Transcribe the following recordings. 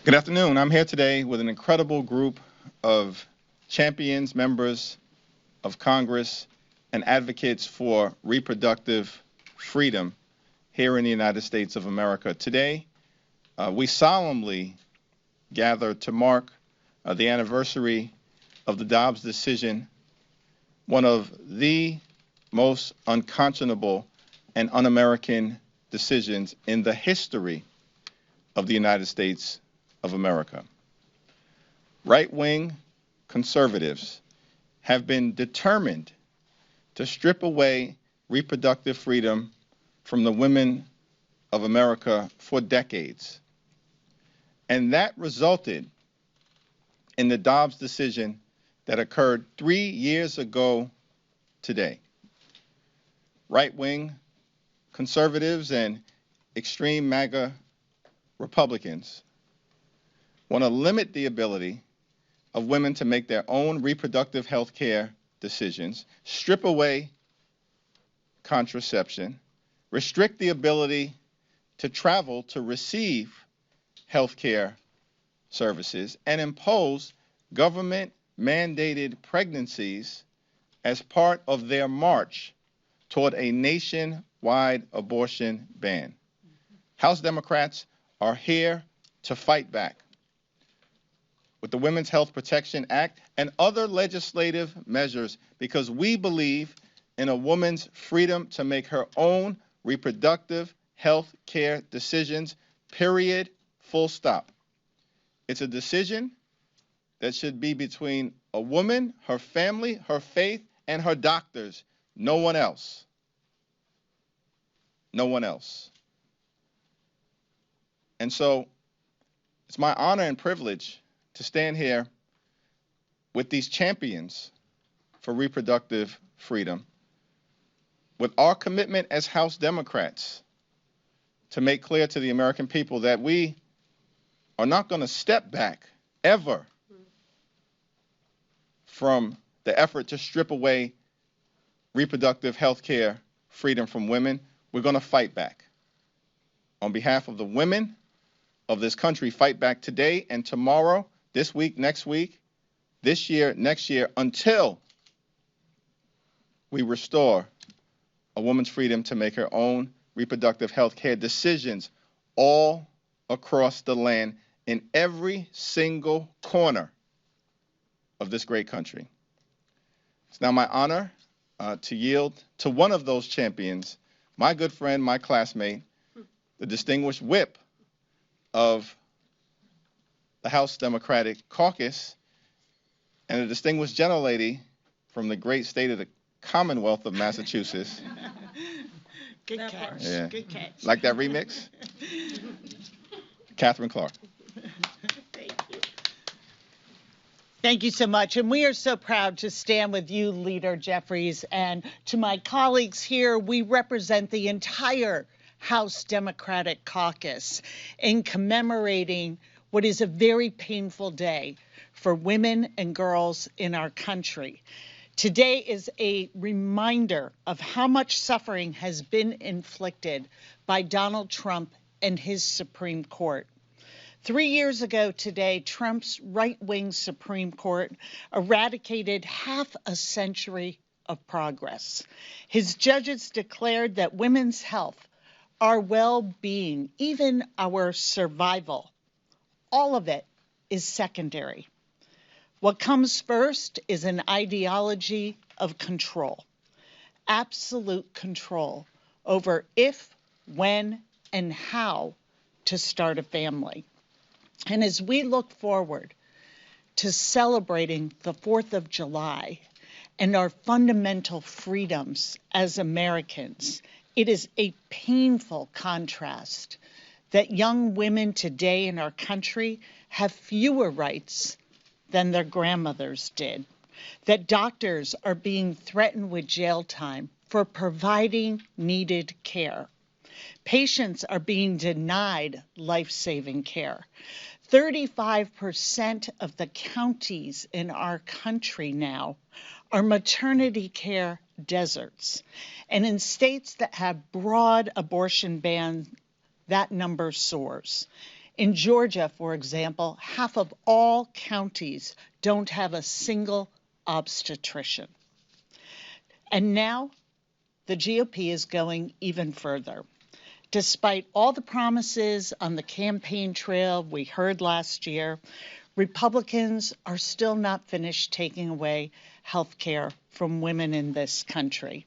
Good afternoon. I'm here today with an incredible group of champions, members of Congress, and advocates for reproductive freedom here in the United States of America. Today, we solemnly gather to mark the anniversary of the Dobbs decision, one of the most unconscionable and un-American decisions in the history of the United States of America. Right-wing conservatives have been determined to strip away reproductive freedom from the women of America for decades. And that resulted in the Dobbs decision that occurred 3 years ago today. Right-wing conservatives and extreme MAGA Republicans want to limit the ability of women to make their own reproductive health care decisions, strip away contraception, restrict the ability to travel to receive health care services, and impose government-mandated pregnancies as part of their march toward a nationwide abortion ban. House Democrats are here to fight back with the Women's Health Protection Act and other legislative measures because we believe in a woman's freedom to make her own reproductive health care decisions, period, full stop. It's a decision that should be between a woman, her family, her faith, and her doctors. No one else. No one else. And so it's my honor and privilege to stand here with these champions for reproductive freedom, with our commitment as House Democrats to make clear to the American people that we are not going to step back ever from the effort to strip away reproductive health care freedom from women. We're going to fight back. On behalf of the women of this country, fight back today and tomorrow, this week, next week, this year, next year, until we restore a woman's freedom to make her own reproductive health care decisions all across the land in every single corner of this great country. It's now my honor to yield to one of those champions, my good friend, my classmate, the distinguished whip of the House Democratic Caucus, and a distinguished gentlelady from the great state of the Commonwealth of Massachusetts. Good catch. Yeah. Good catch. Like that remix? Catherine Clark. Thank you. Thank you so much. And we are so proud to stand with you, Leader Jeffries. And to my colleagues here, we represent the entire House Democratic Caucus in commemorating what is a very painful day for women and girls in our country. Today is a reminder of how much suffering has been inflicted by Donald Trump and his Supreme Court. 3 years ago today, Trump's right-wing Supreme Court eradicated half a century of progress. His judges declared that women's health, our well-being, even our survival, all of it is secondary. What comes first is an ideology of control, absolute control over if, when, and how to start a family. And as we look forward to celebrating the 4th of July and our fundamental freedoms as Americans, it is a painful contrast that young women today in our country have fewer rights than their grandmothers did, that doctors are being threatened with jail time for providing needed care. Patients are being denied life-saving care. 35% of the counties in our country now are maternity care deserts. And in states that have broad abortion bans, that number soars. In Georgia, for example, half of all counties don't have a single obstetrician. And now the GOP is going even further. Despite all the promises on the campaign trail we heard last year, Republicans are still not finished taking away health care from women in this country.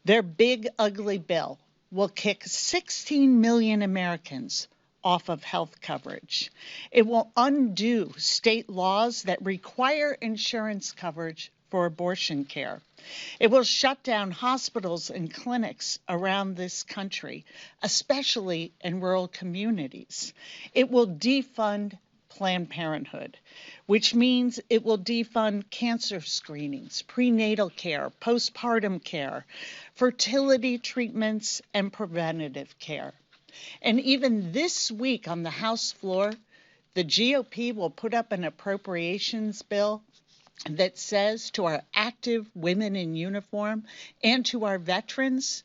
Their big, ugly bill will kick 16 million Americans off of health coverage. It will undo state laws that require insurance coverage for abortion care. It will shut down hospitals and clinics around this country, especially in rural communities. It will defund Planned Parenthood, which means it will defund cancer screenings, prenatal care, postpartum care, fertility treatments, and preventative care. And even this week on the House floor, the GOP will put up an appropriations bill that says to our active women in uniform and to our veterans,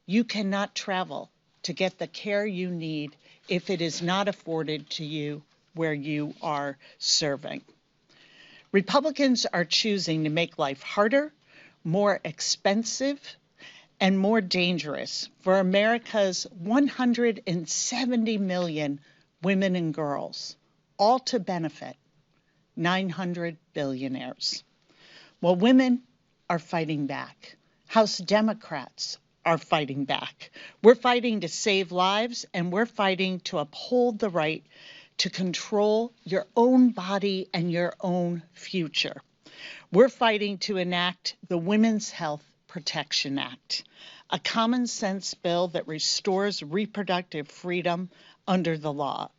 you cannot travel to get the care you need if it is not afforded to you where you are serving. Republicans are choosing to make life harder, more expensive, and more dangerous for America's 170 million women and girls, all to benefit 900 billionaires. Well, women are fighting back. House Democrats are fighting back. We're fighting to save lives, and we're fighting to uphold the right to control your own body and your own future. We're fighting to enact the Women's Health Protection Act, a common sense bill that restores reproductive freedom under the law,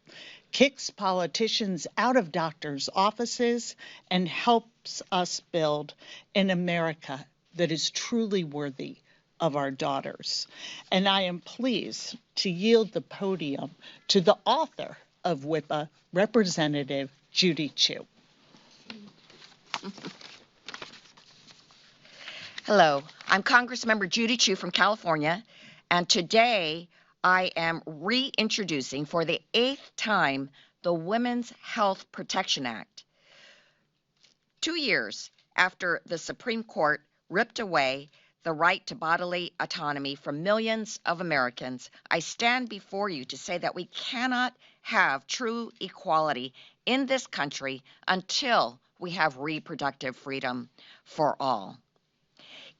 kicks politicians out of doctors' offices, and helps us build an America that is truly worthy of our daughters. And I am pleased to yield the podium to the author of WIPA, Representative Judy Chu. Hello, I'm Congressmember Judy Chu from California, and today I am reintroducing for the 8th time the Women's Health Protection Act. 2 years after the Supreme Court ripped away the right to bodily autonomy from millions of Americans, I stand before you to say that we cannot have true equality in this country until we have reproductive freedom for all.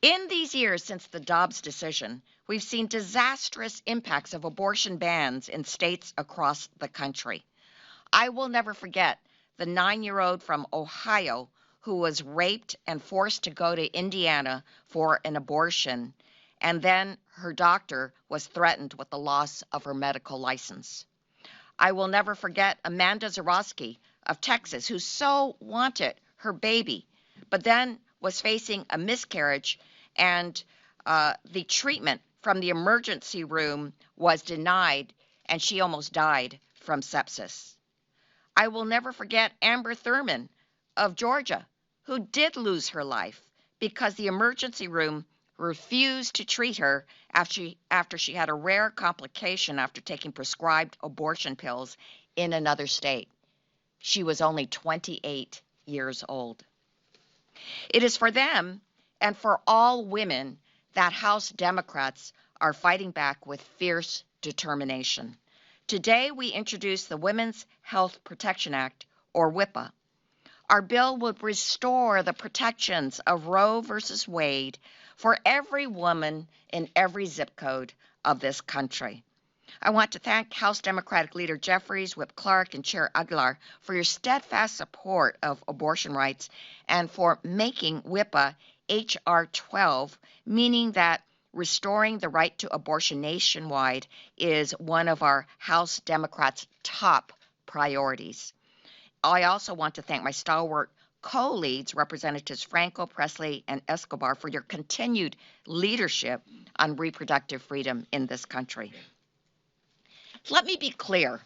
In these years since the Dobbs decision, we've seen disastrous impacts of abortion bans in states across the country. I will never forget the 9-year-old from Ohio who was raped and forced to go to Indiana for an abortion, and then her doctor was threatened with the loss of her medical license. I will never forget Amanda Zarowski of Texas, who so wanted her baby, but then was facing a miscarriage, and the treatment from the emergency room was denied, and she almost died from sepsis. I will never forget Amber Thurman of Georgia, who did lose her life because the emergency room refused to treat her after she had a rare complication after taking prescribed abortion pills in another state. She was only 28 years old. It is for them and for all women that House Democrats are fighting back with fierce determination. Today, we introduce the Women's Health Protection Act, or WIPA. Our bill would restore the protections of Roe versus Wade for every woman in every zip code of this country. I want to thank House Democratic Leader Jeffries, Whip Clark, and Chair Aguilar for your steadfast support of abortion rights and for making WIPA H.R. 12, meaning that restoring the right to abortion nationwide is one of our House Democrats' top priorities. I also want to thank my stalwart co-leads, Representatives Franco, Presley, and Escobar, for your continued leadership on reproductive freedom in this country. Let me be clear.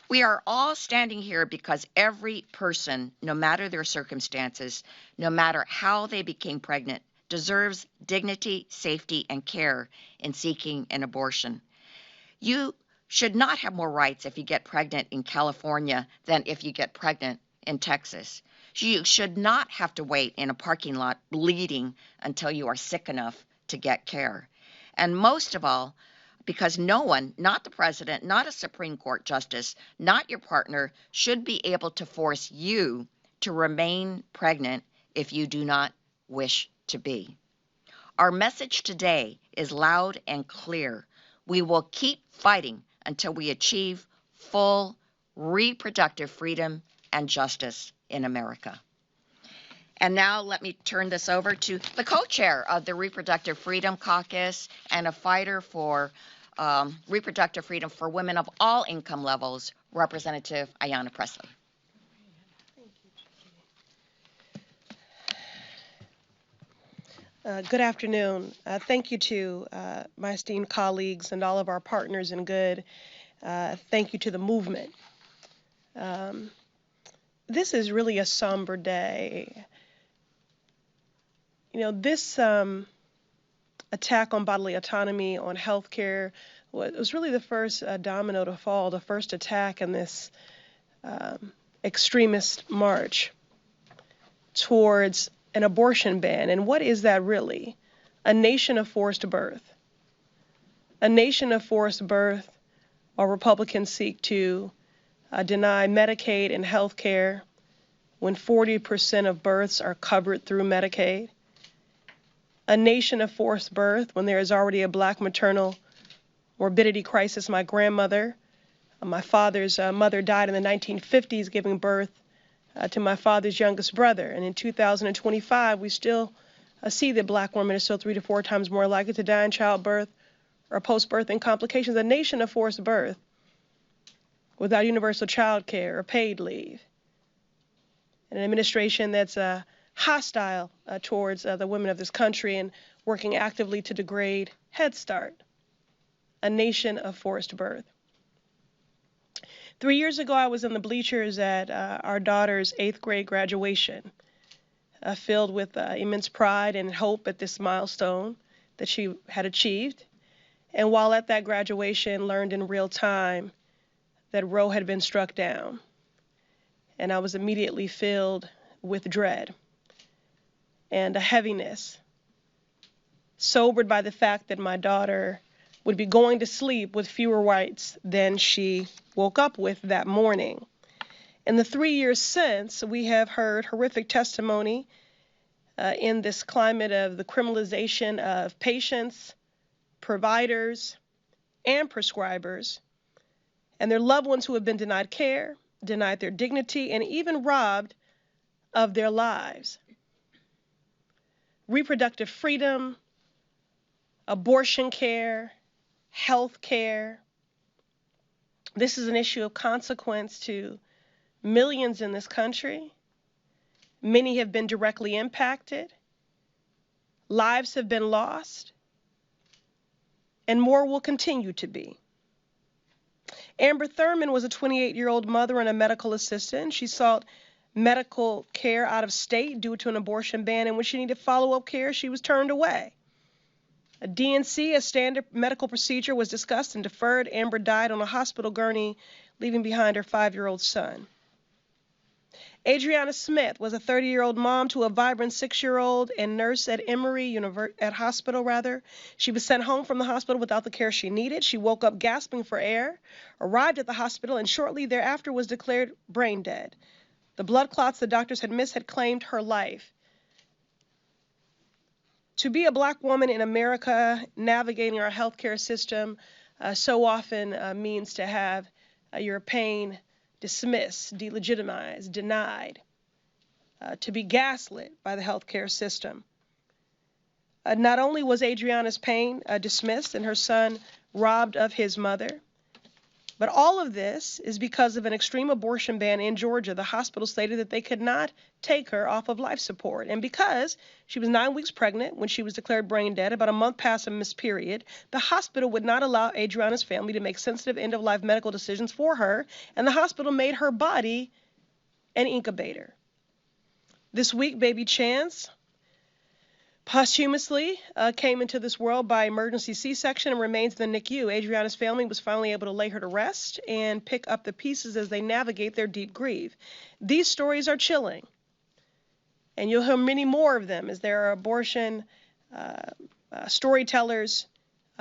We are all standing here because every person, no matter their circumstances, no matter how they became pregnant, deserves dignity, safety, and care in seeking an abortion. You should not have more rights if you get pregnant in California than if you get pregnant in Texas. You should not have to wait in a parking lot bleeding until you are sick enough to get care. And most of all, because no one, not the president, not a Supreme Court justice, not your partner, should be able to force you to remain pregnant if you do not wish to be. Our message today is loud and clear. We will keep fighting until we achieve full reproductive freedom and justice in America. And now let me turn this over to the co-chair of the Reproductive Freedom Caucus and a fighter for reproductive freedom for women of all income levels, Representative Ayanna Pressley. Good afternoon. Thank you to my esteemed colleagues and all of our partners in good. Thank you to the movement. This is really a somber day. You know, this attack on bodily autonomy, on health care, was really the first domino to fall, the first attack in this extremist march towards an abortion ban. And what is that really? A nation of forced birth. A nation of forced birth, while Republicans seek to deny Medicaid and health care when 40% of births are covered through Medicaid. A nation of forced birth when there is already a black maternal morbidity crisis. My grandmother, my father's mother, died in the 1950s giving birth to my father's youngest brother. And in 2025, we still see that black women are still 3 to 4 times more likely to die in childbirth or post-birthing complications. A nation of forced birth without universal child care or paid leave. An administration that's hostile towards the women of this country and working actively to degrade Head Start. A nation of forced birth. 3 years ago, I was in the bleachers at our daughter's 8th grade graduation, filled with immense pride and hope at this milestone that she had achieved. And while at that graduation, learned in real time that Roe had been struck down. And I was immediately filled with dread and a heaviness, sobered by the fact that my daughter would be going to sleep with fewer rights than she woke up with that morning. In the 3 years since, we have heard horrific testimony in this climate of the criminalization of patients, providers, and prescribers, and their loved ones who have been denied care, denied their dignity, and even robbed of their lives. Reproductive freedom, abortion care, health care. This is an issue of consequence to millions in this country. Many have been directly impacted. Lives have been lost, and more will continue to be. Amber Thurman was a 28-year-old mother and a medical assistant. She sought medical care out of state due to an abortion ban, and when she needed follow-up care, she was turned away. A DNC, a standard medical procedure, was discussed and deferred. Amber died on a hospital gurney, leaving behind her 5-year-old son. Adriana Smith was a 30-year-old mom to a vibrant 6-year-old and nurse at Emory Hospital. She was sent home from the hospital without the care she needed. She woke up gasping for air, arrived at the hospital, and shortly thereafter was declared brain dead. The blood clots the doctors had missed had claimed her life. To be a black woman in America navigating our healthcare system so often means to have your pain dismissed, delegitimized, denied, to be gaslit by the healthcare system. Not only was Adriana's pain dismissed and her son robbed of his mother, but all of this is because of an extreme abortion ban in Georgia. The hospital stated that they could not take her off of life support. And because she was 9 weeks pregnant when she was declared brain dead, about a month past a missed period, the hospital would not allow Adriana's family to make sensitive end-of-life medical decisions for her, and the hospital made her body an incubator. This week, baby Chance Posthumously came into this world by emergency C-section and remains in the NICU. Adriana's family was finally able to lay her to rest and pick up the pieces as they navigate their deep grief. These stories are chilling, and you'll hear many more of them as there are abortion storytellers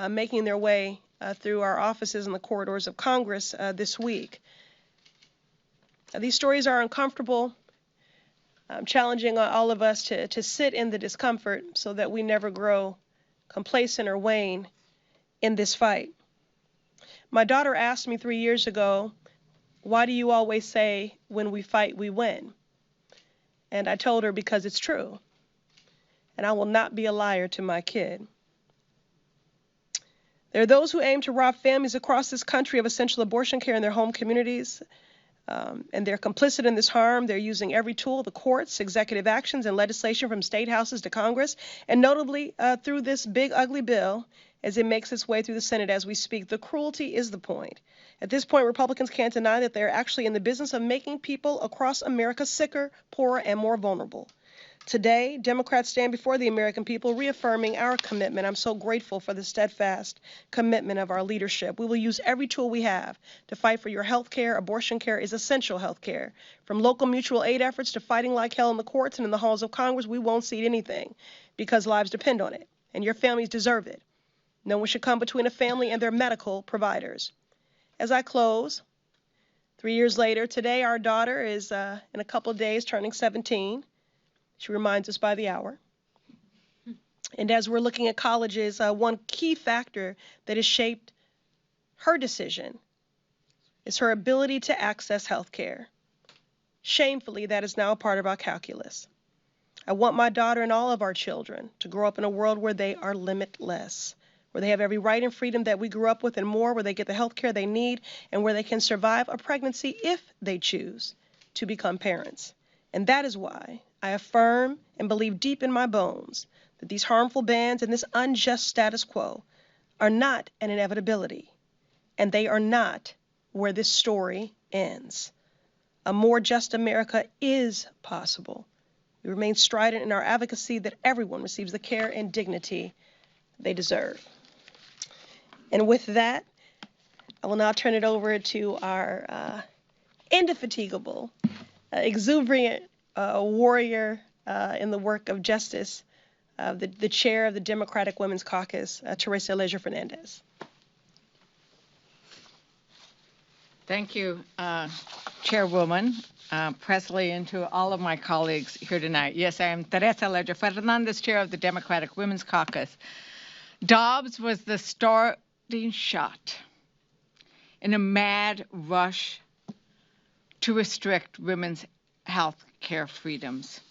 making their way through our offices in the corridors of Congress this week. These stories are uncomfortable, challenging all of us to sit in the discomfort so that we never grow complacent or wane in this fight. My daughter asked me 3 years ago, "Why do you always say when we fight, we win?" And I told her because it's true. And I will not be a liar to my kid. There are those who aim to rob families across this country of essential abortion care in their home communities. And they're complicit in this harm. They're using every tool, the courts, executive actions, and legislation from state houses to Congress, and notably through this big, ugly bill as it makes its way through the Senate as we speak. The cruelty is the point. At this point, Republicans can't deny that they're actually in the business of making people across America sicker, poorer, and more vulnerable. Today, Democrats stand before the American people reaffirming our commitment. I'm so grateful for the steadfast commitment of our leadership. We will use every tool we have to fight for your health care. Abortion care is essential health care. From local mutual aid efforts to fighting like hell in the courts and in the halls of Congress, we won't cede anything because lives depend on it, and your families deserve it. No one should come between a family and their medical providers. As I close, 3 years later, today our daughter is in a couple of days turning 17. She reminds us by the hour. And as we're looking at colleges, one key factor that has shaped her decision is her ability to access health care. Shamefully, that is now a part of our calculus. I want my daughter and all of our children to grow up in a world where they are limitless, where they have every right and freedom that we grew up with and more, where they get the health care they need, and where they can survive a pregnancy if they choose to become parents. And that is why I affirm and believe deep in my bones that these harmful bans and this unjust status quo are not an inevitability, and they are not where this story ends. A more just America is possible. We remain strident in our advocacy that everyone receives the care and dignity they deserve. And with that, I will now turn it over to our indefatigable, exuberant warrior in the work of justice, the chair of the Democratic Women's Caucus, Teresa Leger Fernandez. Thank you, Chairwoman Presley, and to all of my colleagues here tonight. Yes, I am Teresa Leger Fernandez, chair of the Democratic Women's Caucus. Dobbs was the starting shot in a mad rush to restrict women's health care freedoms.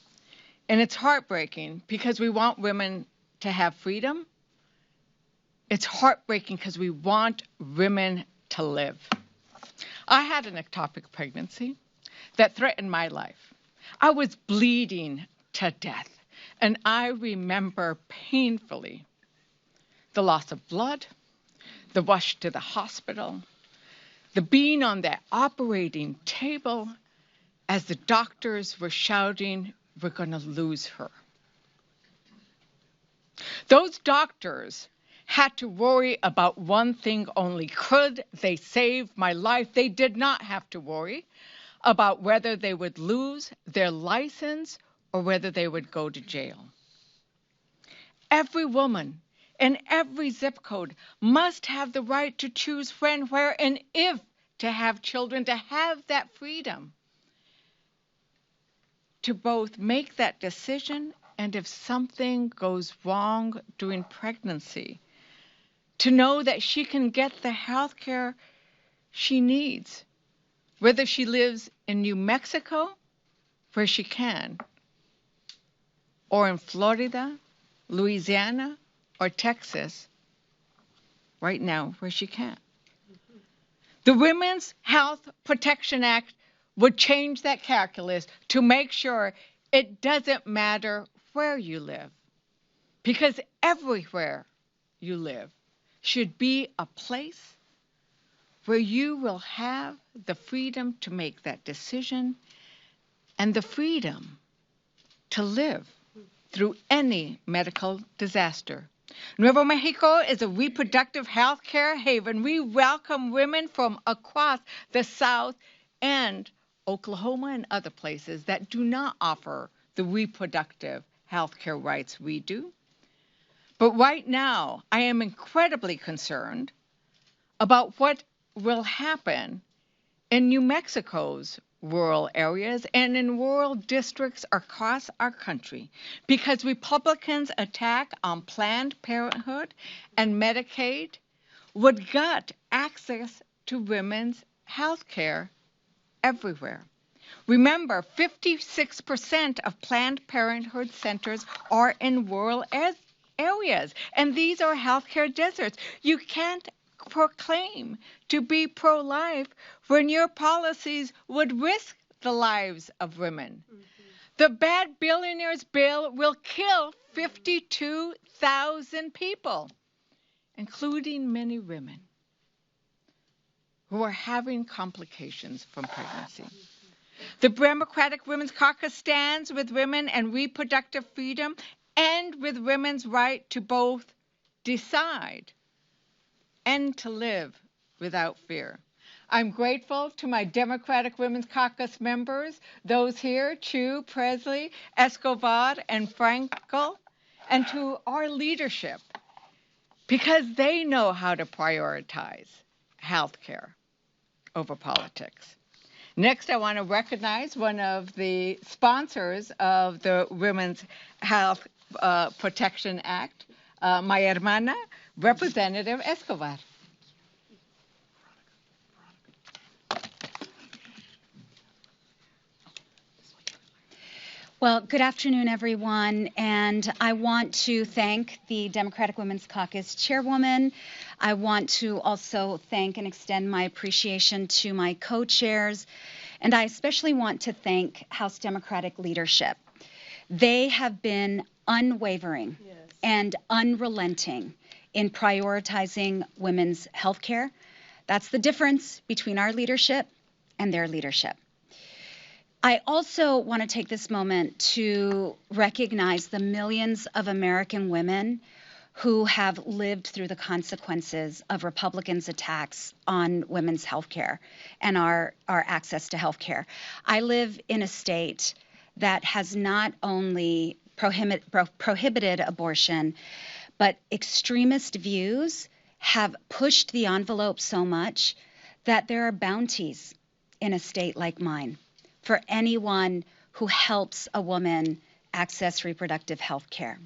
And it's heartbreaking because we want women to have freedom. It's heartbreaking because we want women to live. I had an ectopic pregnancy that threatened my life. I was bleeding to death, and I remember painfully the loss of blood, the rush to the hospital, the being on that operating table as the doctors were shouting, "We're going to lose her." Those doctors had to worry about one thing only. Could they save my life? They did not have to worry about whether they would lose their license or whether they would go to jail. Every woman in every zip code must have the right to choose when, where, and if to have children, to have that freedom to both make that decision and if something goes wrong during pregnancy, to know that she can get the health care she needs, whether she lives in New Mexico, where she can, or in Florida, Louisiana, or Texas, right now, where she can. The Women's Health Protection Act would change that calculus to make sure it doesn't matter where you live, because everywhere you live should be a place where you will have the freedom to make that decision and the freedom to live. through any medical disaster. Nuevo Mexico is a reproductive health care haven. We welcome women from across the South and Oklahoma and other places that do not offer the reproductive health care rights we do. But right now, I am incredibly concerned about what will happen in New Mexico's rural areas and in rural districts across our country because Republicans' attack on Planned Parenthood and Medicaid would gut access to women's health care everywhere. Remember, 56% of Planned Parenthood centers are in rural areas, and these are healthcare deserts. You can't proclaim to be pro-life when your policies would risk the lives of women. The bad billionaires bill will kill 52,000 people, including many women who are having complications from pregnancy. The Democratic Women's Caucus stands with women and reproductive freedom and with women's right to both decide and to live without fear. I'm grateful to my Democratic Women's Caucus members, those here, Chu, Presley, Escobar, and Frankel, and to our leadership, because they know how to prioritize health care over politics. Next, I want to recognize one of the sponsors of the Women's Health Protection Act, my hermana, Representative Escobar. Well, good afternoon, everyone, and I want to thank the Democratic Women's Caucus chairwoman. I want to also thank and extend my appreciation to my co-chairs, and I especially want to thank House Democratic leadership. They have been unwavering and unrelenting in prioritizing women's health care. That's the difference between our leadership and their leadership. I also want to take this moment to recognize the millions of American women who have lived through the consequences of Republicans' attacks on women's health care and our access to health care. I live in a state that has not only prohibited abortion, but extremist views have pushed the envelope so much that there are bounties in a state like mine for anyone who helps a woman access reproductive health care.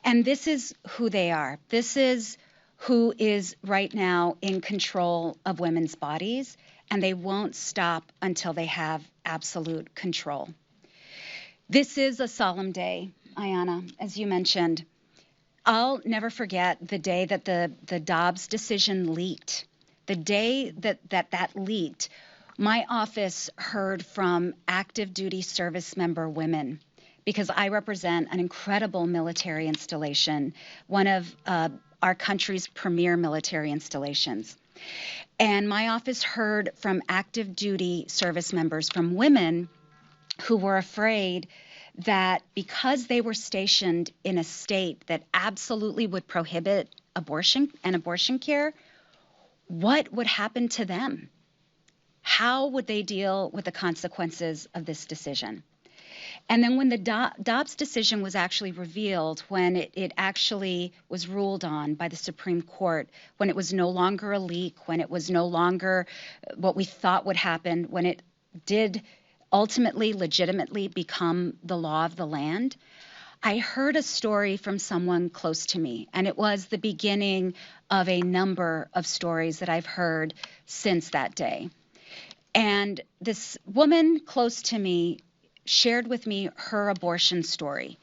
And this is who they are. This is who is right now in control of women's bodies, and they won't stop until they have absolute control. This is a solemn day, Ayanna, as you mentioned. I'll never forget the day that the Dobbs decision leaked. The day that leaked, my office heard from active duty service member women, because I represent an incredible military installation, one of our country's premier military installations. And my office heard from active duty service members, from women who were afraid that because they were stationed in a state that absolutely would prohibit abortion and abortion care, what would happen to them? How would they deal with the consequences of this decision? And then when the Dobbs decision was actually revealed, when it actually was ruled on by the Supreme Court, when it was no longer a leak, when it was no longer what we thought would happen, when it did ultimately, legitimately become the law of the land, I heard a story from someone close to me, and it was the beginning of a number of stories that I've heard since that day. And this woman close to me shared with me her abortion story.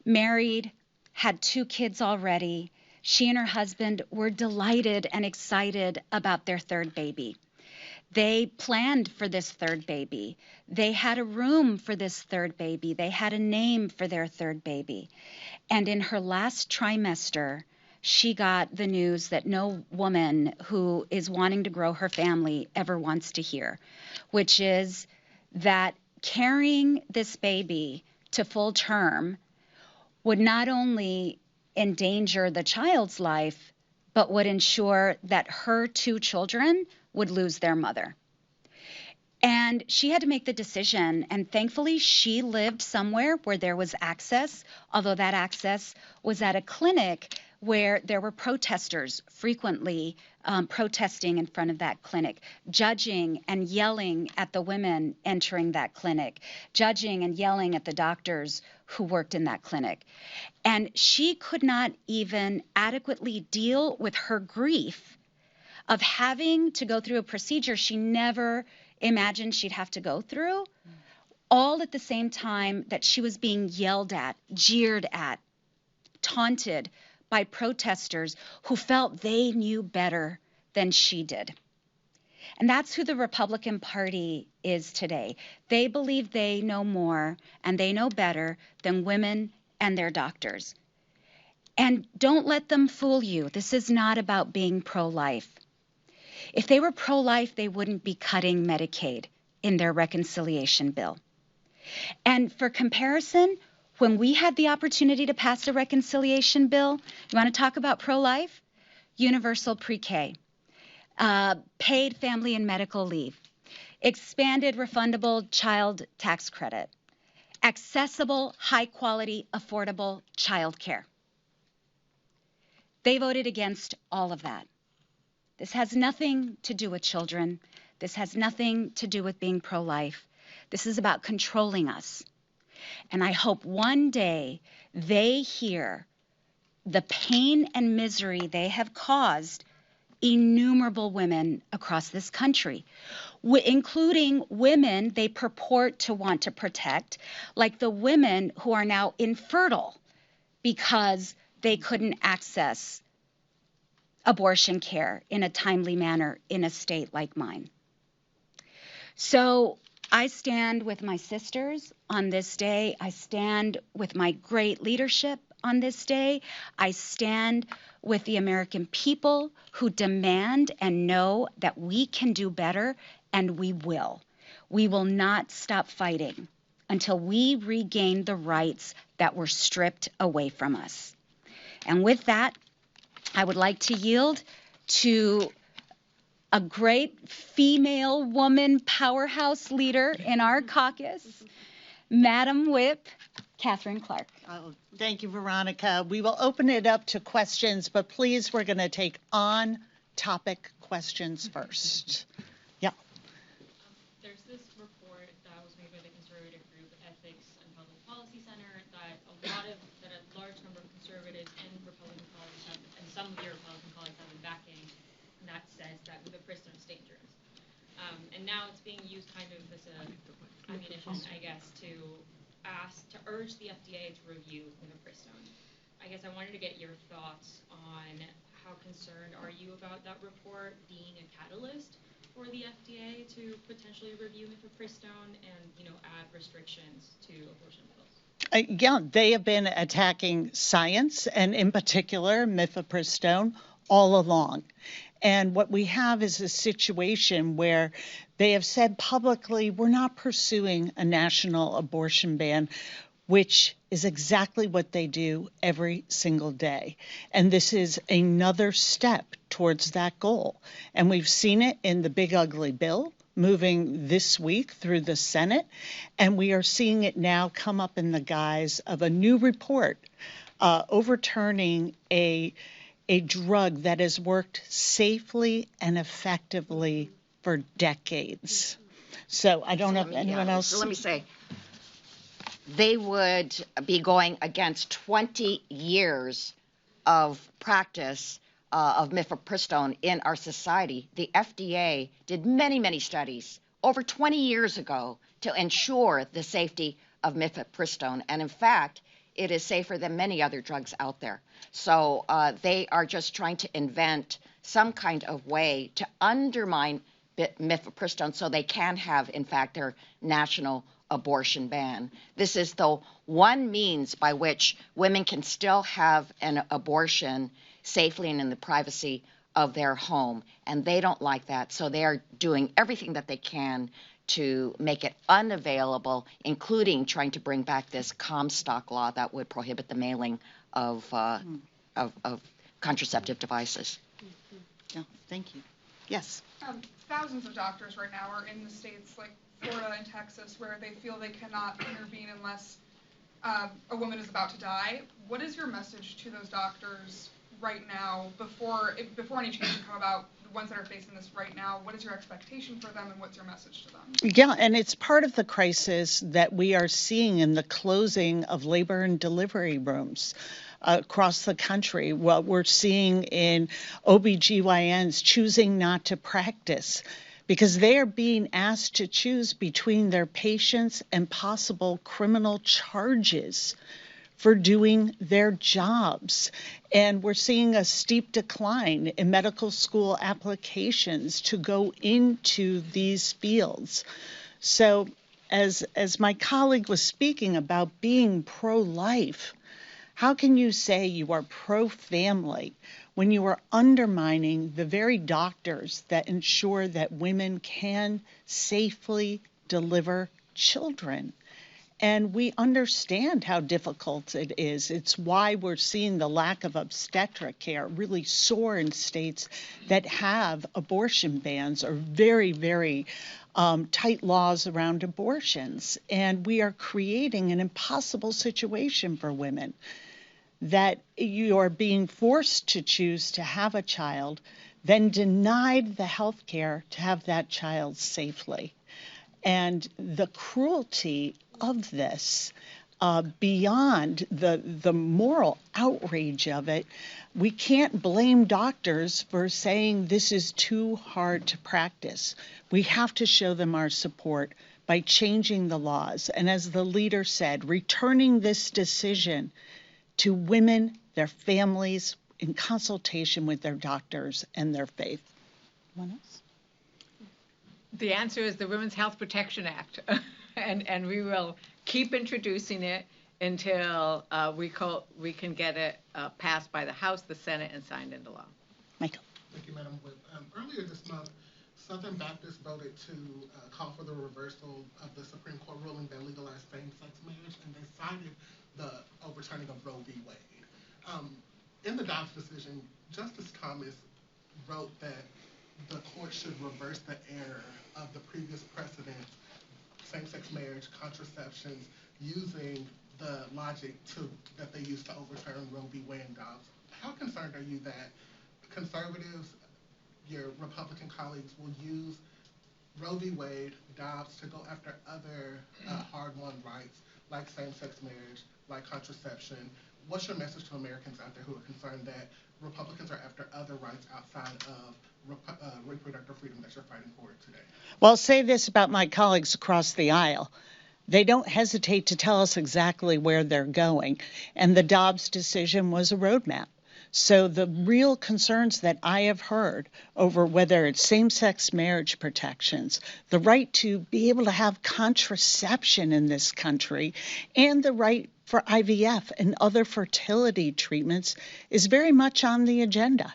Married, had 2 kids already. She and her husband were delighted and excited about their 3rd baby. They planned for this 3rd baby. They had a room for this 3rd baby. They had a name for their 3rd baby. And in her last trimester, she got the news that no woman who is wanting to grow her family ever wants to hear, which is that carrying this baby to full term would not only endanger the child's life, but would ensure that her 2 children would lose their mother. And she had to make the decision, and thankfully she lived somewhere where there was access, although that access was at a clinic where there were protesters frequently protesting in front of that clinic, judging and yelling at the women entering that clinic, judging and yelling at the doctors who worked in that clinic. And she could not even adequately deal with her grief of having to go through a procedure she never imagined she'd have to go through, all at the same time that she was being yelled at, jeered at, taunted by protesters who felt they knew better than she did. And that's who the Republican Party is today. They believe they know more and they know better than women and their doctors. And don't let them fool you. This is not about being pro-life. If they were pro-life, they wouldn't be cutting Medicaid in their reconciliation bill. And for comparison, when we had the opportunity to pass a reconciliation bill, you want to talk about pro-life? Universal pre-K, paid family and medical leave, expanded refundable child tax credit, accessible, high-quality, affordable child care. They voted against all of that. This has nothing to do with children. This has nothing to do with being pro-life. This is about controlling us. And I hope one day they hear the pain and misery they have caused innumerable women across this country, including women they purport to want to protect, like the women who are now infertile because they couldn't access abortion care in a timely manner in a state like mine. So I stand with my sisters on this day. I stand with my great leadership on this day. I stand with the American people who demand and know that we can do better, and we will. We will not stop fighting until we regain the rights that were stripped away from us. And with that, I would like to yield to a great female woman powerhouse leader in our caucus, Madam Whip, Catherine Clark. Oh, thank you, Veronica. We will open it up to questions, but please, we're going to take on-topic questions first. Yeah. There's this report that was made by the conservative group Ethics and Public Policy Center that a large number of conservatives and Republican colleagues have, and some of your Republican colleagues have been backing, and that says that mifepristone is dangerous. And now it's being used kind of as a ammunition, I guess, to urge the FDA to review mifepristone. I guess I wanted to get your thoughts on how concerned are you about that report being a catalyst for the FDA to potentially review mifepristone and, add restrictions to abortion pills? Yeah, they have been attacking science and in particular mifepristone all along. And what we have is a situation where they have said publicly, we're not pursuing a national abortion ban, which is exactly what they do every single day. And this is another step towards that goal. And we've seen it in the big ugly bill moving this week through the Senate. And we are seeing it now come up in the guise of a new report overturning a drug that has worked safely and effectively for decades. So I don't know if anyone else. So let me say, they would be going against 20 years of practice of mifepristone in our society. The FDA did many, many studies over 20 years ago to ensure the safety of mifepristone. And in fact, it is safer than many other drugs out there. So they are just trying to invent some kind of way to undermine mifepristone so they can have, in fact, their national abortion ban. This is the one means by which women can still have an abortion safely and in the privacy of their home, and they don't like that, so they are doing everything that they can to make it unavailable, including trying to bring back this Comstock law that would prohibit the mailing of contraceptive devices. Yeah, thank you. Yes. Thousands of doctors right now are in the states like Florida and Texas where they feel they cannot intervene unless a woman is about to die. What is your message to those doctors right now before any change can come about? The ones that are facing this right now, what is your expectation for them and what's your message to them? Yeah, and it's part of the crisis that we are seeing in the closing of labor and delivery rooms across the country. What we're seeing in OBGYNs choosing not to practice because they are being asked to choose between their patients and possible criminal charges for doing their jobs. And we're seeing a steep decline in medical school applications to go into these fields. So as my colleague was speaking about being pro-life, how can you say you are pro-family when you are undermining the very doctors that ensure that women can safely deliver children? And we understand how difficult it is. It's why we're seeing the lack of obstetric care really soar in states that have abortion bans or very, very tight laws around abortions. And we are creating an impossible situation for women that you are being forced to choose to have a child, then denied the health care to have that child safely. And the cruelty of this, beyond the moral outrage of it, we can't blame doctors for saying this is too hard to practice. We have to show them our support by changing the laws. And as the leader said, returning this decision to women, their families, in consultation with their doctors and their faith. Anyone else? The answer is the Women's Health Protection Act, and we will keep introducing it until we can get it passed by the House, the Senate, and signed into law. Michael. Thank you, Madam Whip. Earlier this month, Southern Baptists voted to call for the reversal of the Supreme Court ruling that legalized same-sex marriage, and they cited the overturning of Roe v. Wade. In the Dobbs decision, Justice Thomas wrote that the court should reverse the error of the previous precedents, same-sex marriage, contraceptions, using the logic that they used to overturn Roe v. Wade and Dobbs. How concerned are you that conservatives, your Republican colleagues, will use Roe v. Wade, Dobbs to go after other hard-won rights like same-sex marriage, like contraception? What's your message to Americans out there who are concerned that Republicans are after other rights outside of reproductive freedom that you're fighting for today? Well, I'll say this about my colleagues across the aisle. They don't hesitate to tell us exactly where they're going. And the Dobbs decision was a roadmap. So the real concerns that I have heard over whether it's same-sex marriage protections, the right to be able to have contraception in this country, and the right for IVF and other fertility treatments is very much on the agenda.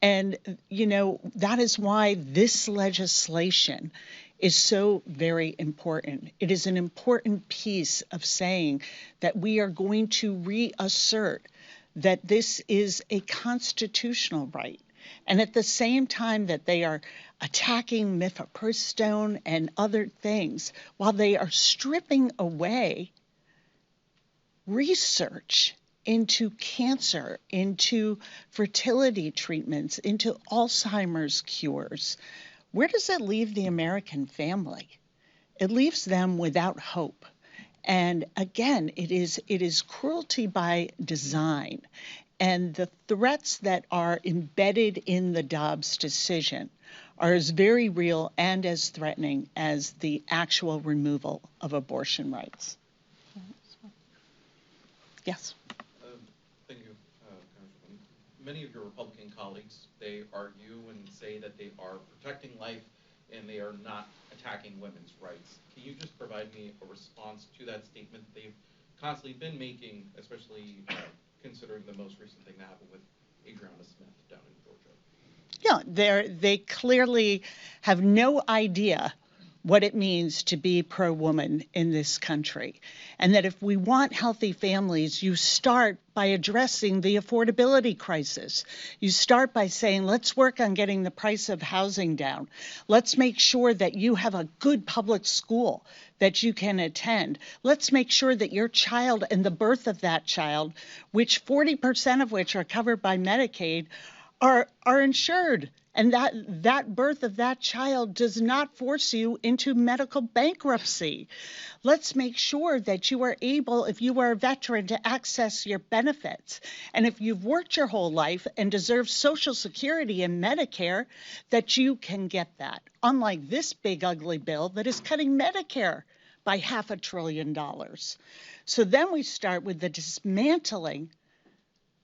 And, you know, that is why this legislation is so very important. It is an important piece of saying that we are going to reassert that this is a constitutional right. And at the same time that they are attacking mifepristone and other things, while they are stripping away research into cancer, into fertility treatments, into Alzheimer's cures, where does it leave the American family? It leaves them without hope. And again, it is cruelty by design. And the threats that are embedded in the Dobbs decision are as very real and as threatening as the actual removal of abortion rights. Yes. Thank you, Congresswoman. Many of your Republican colleagues, they argue and say that they are protecting life and they are not attacking women's rights. Can you just provide me a response to that statement they've constantly been making, especially considering the most recent thing that happened with Adriana Smith down in Georgia? Yeah, they clearly have no idea what it means to be pro-woman in this country. And that if we want healthy families, you start by addressing the affordability crisis. You start by saying, let's work on getting the price of housing down. Let's make sure that you have a good public school that you can attend. Let's make sure that your child and the birth of that child, which 40% of which are covered by Medicaid, are insured, and that birth of that child does not force you into medical bankruptcy. Let's make sure that you are able, if you are a veteran, to access your benefits. And if you've worked your whole life and deserve Social Security and Medicare, that you can get that. Unlike this big ugly bill that is cutting Medicare by $500 billion. So then we start with the dismantling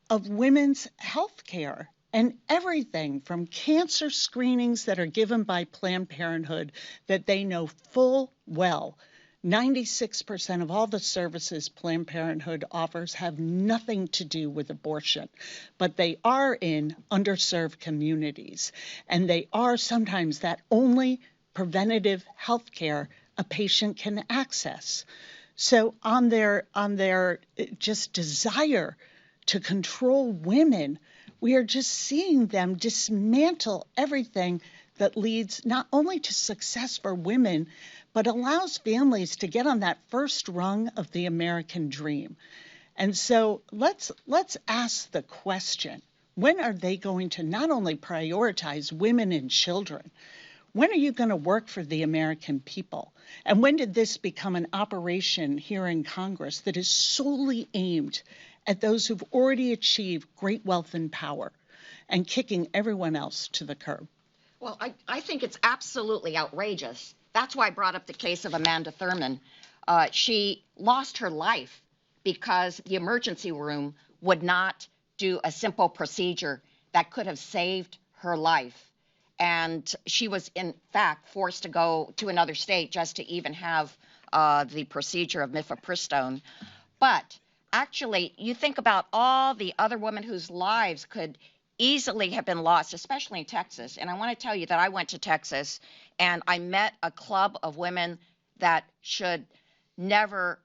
of women's health care. And everything from cancer screenings that are given by Planned Parenthood that they know full well, 96% of all the services Planned Parenthood offers have nothing to do with abortion, but they are in underserved communities, and they are sometimes that only preventative health care a patient can access. So on their just desire to control women, we are just seeing them dismantle everything that leads not only to success for women, but allows families to get on that first rung of the American dream. And so let's ask the question, when are they going to not only prioritize women and children, when are you going to work for the American people? And when did this become an operation here in Congress that is solely aimed at those who've already achieved great wealth and power and kicking everyone else to the curb? Well, I think it's absolutely outrageous. That's why I brought up the case of Amanda Thurman. She lost her life because the emergency room would not do a simple procedure that could have saved her life. And she was, in fact, forced to go to another state just to even have the procedure of mifepristone. But actually, you think about all the other women whose lives could easily have been lost, especially in Texas. And I want to tell you that I went to Texas and I met a club of women that should never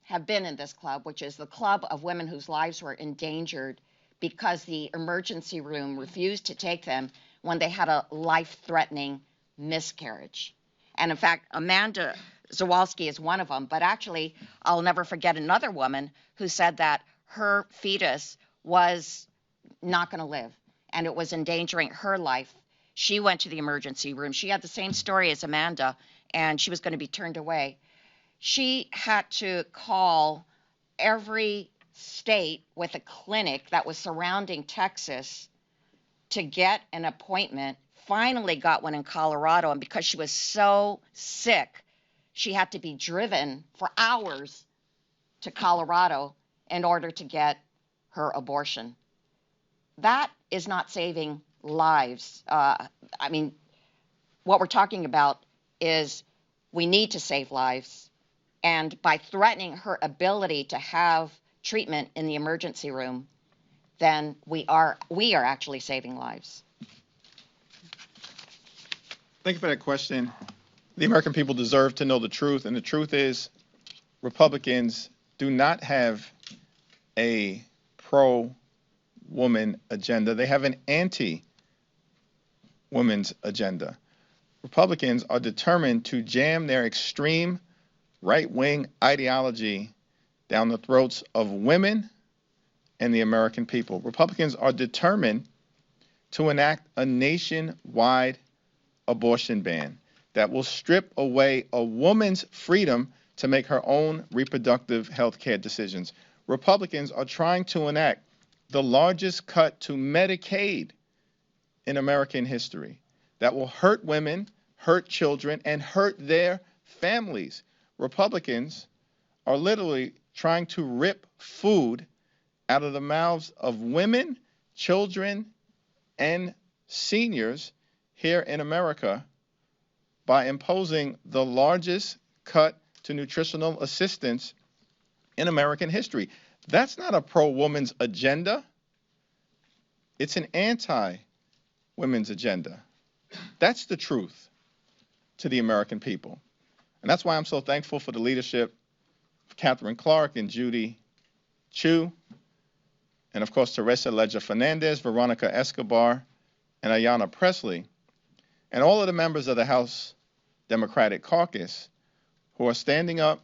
have been in this club, which is the club of women whose lives were endangered because the emergency room refused to take them when they had a life-threatening miscarriage. And in fact, Amanda Zawalski is one of them, but actually, I'll never forget another woman who said that her fetus was not going to live and it was endangering her life. She went to the emergency room. She had the same story as Amanda, and she was going to be turned away. She had to call every state with a clinic that was surrounding Texas to get an appointment, finally got one in Colorado, and because she was so sick, she had to be driven for hours to Colorado in order to get her abortion. That is not saving lives. I mean, what we're talking about is we need to save lives, and by threatening her ability to have treatment in the emergency room, then we are actually saving lives. Thank you for that question. The American people deserve to know the truth, and the truth is Republicans do not have a pro-woman agenda. They have an anti-women's agenda. Republicans are determined to jam their extreme right-wing ideology down the throats of women and the American people. Republicans are determined to enact a nationwide abortion ban that will strip away a woman's freedom to make her own reproductive health care decisions. Republicans are trying to enact the largest cut to Medicaid in American history that will hurt women, hurt children, and hurt their families. Republicans are literally trying to rip food out of the mouths of women, children, and seniors here in America by imposing the largest cut to nutritional assistance in American history. That's not a pro-woman's agenda. It's an women's agenda. That's the truth to the American people. And that's why I'm so thankful for the leadership of Catherine Clark and Judy Chu, and of course Teresa Leger Fernandez, Veronica Escobar, and Ayanna Pressley, and all of the members of the House Democratic Caucus who are standing up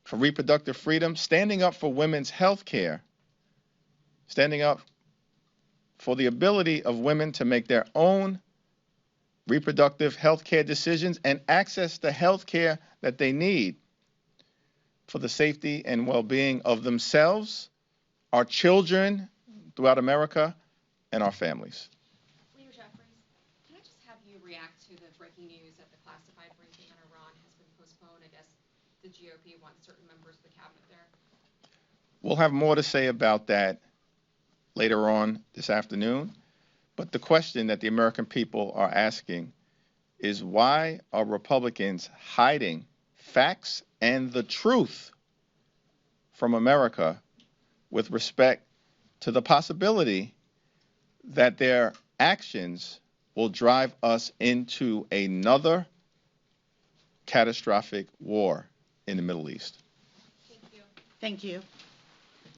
for reproductive freedom, standing up for women's health care, standing up for the ability of women to make their own reproductive health care decisions and access the health care that they need for the safety and well-being of themselves, our children throughout America, and our families. Leader Jeffries, can I just have you react to the breaking news that the classified briefing on Iran has been postponed? I guess the GOP wants certain members of the cabinet there. We'll have more to say about that later on this afternoon. But the question that the American people are asking is, why are Republicans hiding facts and the truth from America with respect to the possibility that their actions will drive us into another catastrophic war in the Middle East? Thank you. Thank you.